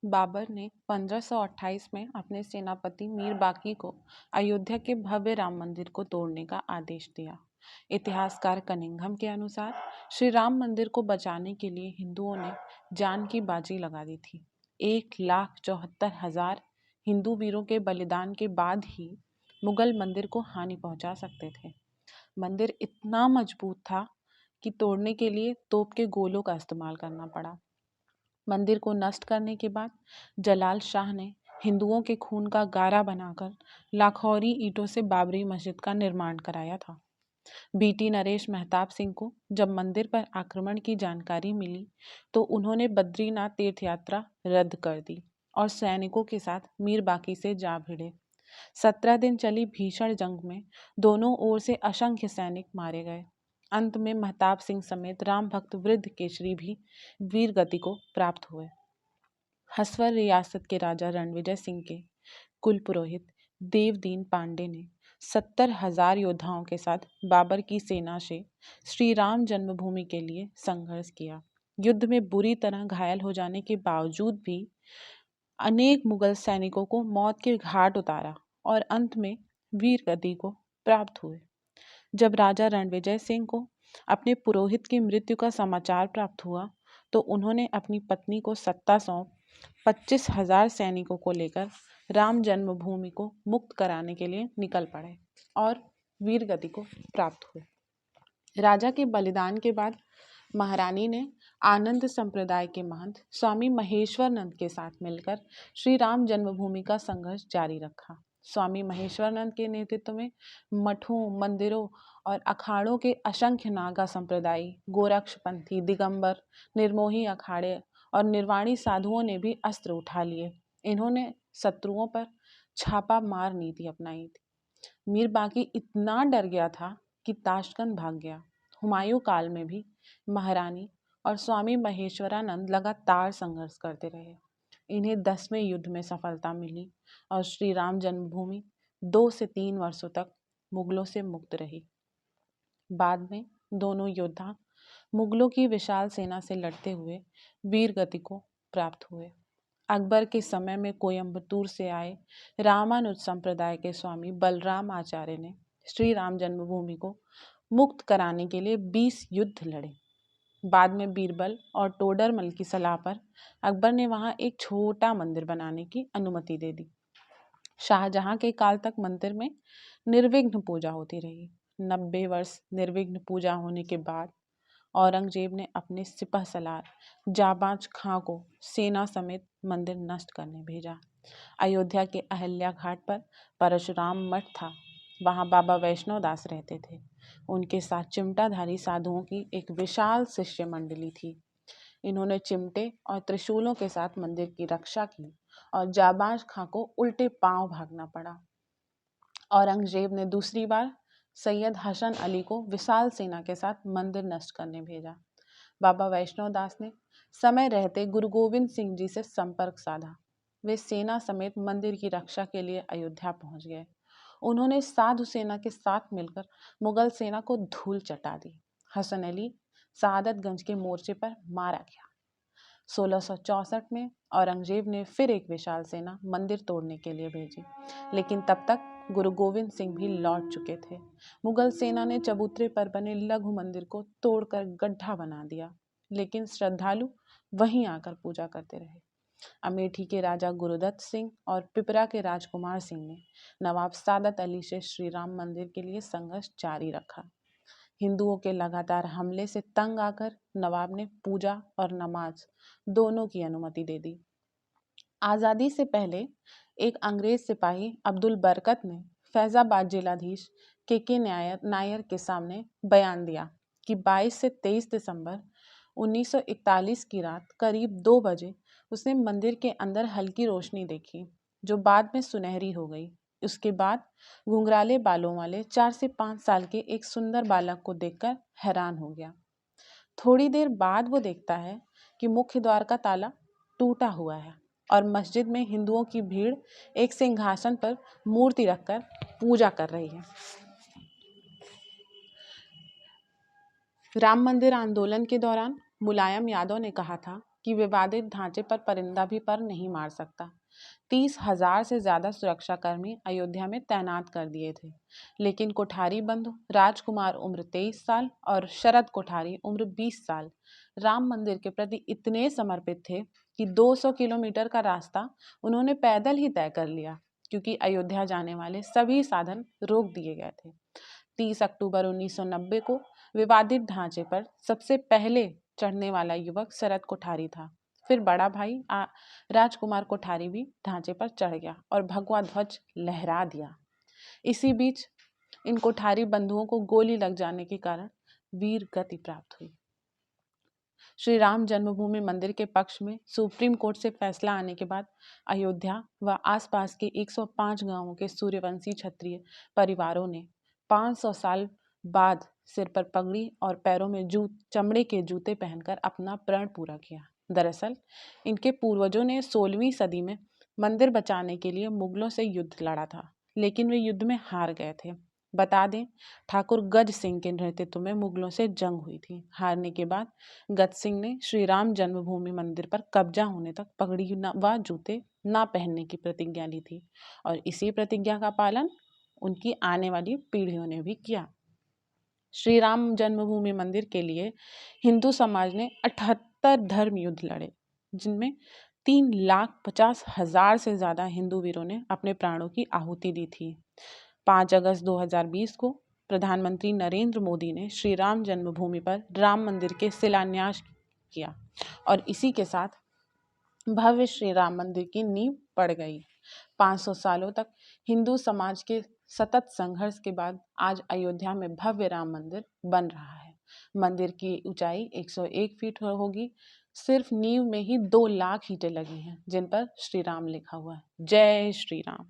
बाबर ने 1528 में अपने सेनापति मीर बाकी को अयोध्या के भव्य राम मंदिर को तोड़ने का आदेश दिया। इतिहासकार कनिंघम के अनुसार श्री राम मंदिर को बचाने के लिए हिंदुओं ने जान की बाजी लगा दी थी। 1,74,000 हिंदू वीरों के बलिदान के बाद ही मुगल मंदिर को हानि पहुंचा सकते थे। मंदिर इतना मजबूत था कि तोड़ने के लिए तोप के गोलों का इस्तेमाल करना पड़ा। मंदिर को नष्ट करने के बाद जलाल शाह ने हिंदुओं के खून का गारा बनाकर लाखौरी ईंटों से बाबरी मस्जिद का निर्माण कराया था। बीटी नरेश मेहताब सिंह को जब मंदिर पर आक्रमण की जानकारी मिली तो उन्होंने बद्रीनाथ तीर्थ यात्रा रद्द कर दी और सैनिकों के साथ मीर बाकी से जा भिड़े। 17 दिन चली भीषण जंग में दोनों ओर से असंख्य सैनिक मारे गए। अंत में महताब सिंह समेत राम भक्त वृद्ध केसरी भी वीर गति को प्राप्त हुए। हसवर रियासत के राजा रणविजय सिंह के कुल पुरोहित देवदीन पांडे ने 70,000 योद्धाओं के साथ बाबर की सेना से श्री राम जन्मभूमि के लिए संघर्ष किया। युद्ध में बुरी तरह घायल हो जाने के बावजूद भी अनेक मुगल सैनिकों को मौत के घाट उतारा और अंत में वीर गति को प्राप्त हुए। जब राजा रणविजय सिंह को अपने पुरोहित की मृत्यु का समाचार प्राप्त हुआ तो उन्होंने अपनी पत्नी को सत्ता सौंप 25,000 सैनिकों को लेकर राम जन्मभूमि को मुक्त कराने के लिए निकल पड़े और वीर गति को प्राप्त हुए। राजा के बलिदान के बाद महारानी ने आनंद संप्रदाय के महंत स्वामी महेश्वरानंद के साथ मिलकर श्री राम जन्मभूमि का संघर्ष जारी रखा। स्वामी महेश्वरानंद के नेतृत्व में मठों, मंदिरों और अखाड़ों के असंख्य नागा संप्रदायी, गोरक्षपंथी, दिगंबर, निर्मोही अखाड़े और निर्वाणी साधुओं ने भी अस्त्र उठा लिए। इन्होंने शत्रुओं पर छापा मार नीति अपनाई थी। मीर बाकी इतना डर गया था कि ताशकंद भाग गया। हुमायूं काल में भी महारानी और स्वामी महेश्वरानंद लगातार संघर्ष करते रहे। इन्हें 10वें युद्ध में सफलता मिली और श्री राम जन्मभूमि 2 से 3 वर्षों तक मुगलों से मुक्त रही। बाद में दोनों योद्धा मुगलों की विशाल सेना से लड़ते हुए वीर गति को प्राप्त हुए। अकबर के समय में कोयम्बतूर से आए रामानुज संप्रदाय के स्वामी बलराम आचार्य ने श्री राम जन्मभूमि को मुक्त कराने के लिए 20 युद्ध लड़े। बाद में बीरबल और टोडरमल की सलाह पर अकबर ने वहां एक छोटा मंदिर बनाने की अनुमति दे दी। शाहजहां के काल तक मंदिर में निर्विघ्न पूजा होती रही। 90 वर्ष निर्विघ्न पूजा होने के बाद औरंगजेब ने अपने सिपह सलार जाबाज खां को सेना समेत मंदिर नष्ट करने भेजा। अयोध्या के अहिल्या घाट पर परशुराम मठ था। वहां बाबा वैष्णव दास रहते थे। उनके साथ चिमटाधारी साधुओं की एक विशाल शिष्य मंडली थी। इन्होंने चिमटे और त्रिशूलों के साथ मंदिर की रक्षा की और जाबाज खां को उल्टे पांव भागना पड़ा। औरंगजेब ने दूसरी बार सैयद हसन अली को विशाल सेना के साथ मंदिर नष्ट करने भेजा। बाबा वैष्णव दास ने समय रहते गुरु गोविंद सिंह जी से संपर्क साधा। वे सेना समेत मंदिर की रक्षा के लिए अयोध्या पहुंच गए। उन्होंने साधु सेना के साथ मिलकर मुगल सेना को धूल चटा दी। हसन अली सआदतगंज के मोर्चे पर मारा गया। 1664 में औरंगजेब ने फिर एक विशाल सेना मंदिर तोड़ने के लिए भेजी, लेकिन तब तक गुरु गोविंद सिंह भी लौट चुके थे। मुगल सेना ने चबूतरे पर बने लघु मंदिर को तोड़कर गड्ढा बना दिया, लेकिन श्रद्धालु वहीं आकर पूजा करते रहे। अमेठी के राजा गुरुदत्त सिंह और पिपरा के राजकुमार सिंह ने नवाब सादत अली से श्री राम मंदिर के लिए संघर्ष जारी रखा। हिंदुओं के लगातार हमले से तंग आकर नवाब ने पूजा और नमाज दोनों की अनुमति दे दी। आज़ादी से पहले एक अंग्रेज सिपाही अब्दुल बरकत ने फैजाबाद जिलाधीश के नायर के सामने बयान दिया कि 22 से 23 दिसंबर 1941 की रात करीब 2 बजे उसने मंदिर के अंदर हल्की रोशनी देखी, जो बाद में सुनहरी हो गई। उसके बाद घुंघराले बालों वाले 4 से 5 साल के एक सुंदर बालक को देखकर हैरान हो गया। थोड़ी देर बाद वो देखता है कि मुख्य द्वार का ताला टूटा हुआ है और मस्जिद में हिंदुओं की भीड़ एक सिंहासन पर मूर्ति रखकर पूजा कर रही है। राम मंदिर आंदोलन के दौरान मुलायम यादव ने कहा था कि विवादित ढांचे पर परिंदा भी पर नहीं मार सकता। 30,000 से ज्यादा सुरक्षाकर्मी अयोध्या में तैनात कर दिए थे, लेकिन कोठारी बंधु राजकुमार उम्र 23 साल और शरद कोठारी उम्र 20 साल राम मंदिर के प्रति इतने समर्पित थे कि 200 किलोमीटर का रास्ता उन्होंने पैदल ही तय कर लिया, क्योंकि अयोध्या जाने वाले सभी साधन रोक दिए गए थे। 30 अक्टूबर 1990 को विवादित ढांचे पर सबसे पहले चढ़ने वाला युवक शरद कोठारी था। फिर बड़ा भाई राजकुमार कोठारी भी ढांचे पर चढ़ गया और भगवा ध्वज लहरा दिया। इसी बीच इन कोठारी बंधुओं को गोली लग जाने के कारण वीर गति प्राप्त हुई। श्री राम जन्मभूमि मंदिर के पक्ष में सुप्रीम कोर्ट से फैसला आने के बाद अयोध्या व आसपास के 105 गांवों के सूर्यवंशी क्षत्रिय परिवारों ने 500 साल बाद सिर पर पगड़ी और पैरों में चमड़े के जूते पहनकर अपना प्रण पूरा किया। दरअसल इनके पूर्वजों ने 16वीं सदी में मंदिर बचाने के लिए मुगलों से युद्ध लड़ा था, लेकिन वे युद्ध में हार गए थे। बता दें, ठाकुर गज सिंह के नेतृत्व में मुगलों से जंग हुई थी। हारने के बाद गज सिंह ने श्री राम जन्मभूमि मंदिर पर कब्जा होने तक पगड़ी व जूते न पहनने की प्रतिज्ञा ली थी, और इसी प्रतिज्ञा का पालन उनकी आने वाली पीढ़ियों ने भी किया। श्री राम जन्मभूमि मंदिर के लिए हिंदू समाज ने 78 धर्म युद्ध लड़े, जिनमें 3,50,000 से ज्यादा हिंदू वीरों ने अपने प्राणों की आहुति दी थी। 5 अगस्त 2020 को प्रधानमंत्री नरेंद्र मोदी ने श्री राम जन्मभूमि पर राम मंदिर के शिलान्यास किया और इसी के साथ भव्य श्री राम मंदिर की नींव पड़ गई। 500 सालों तक हिंदू समाज के सतत संघर्ष के बाद आज अयोध्या में भव्य राम मंदिर बन रहा है। मंदिर की ऊंचाई 101 फीट होगी। सिर्फ नींव में ही 2 लाख ईंटें लगी हैं, जिन पर श्री राम लिखा हुआ है। जय श्री राम।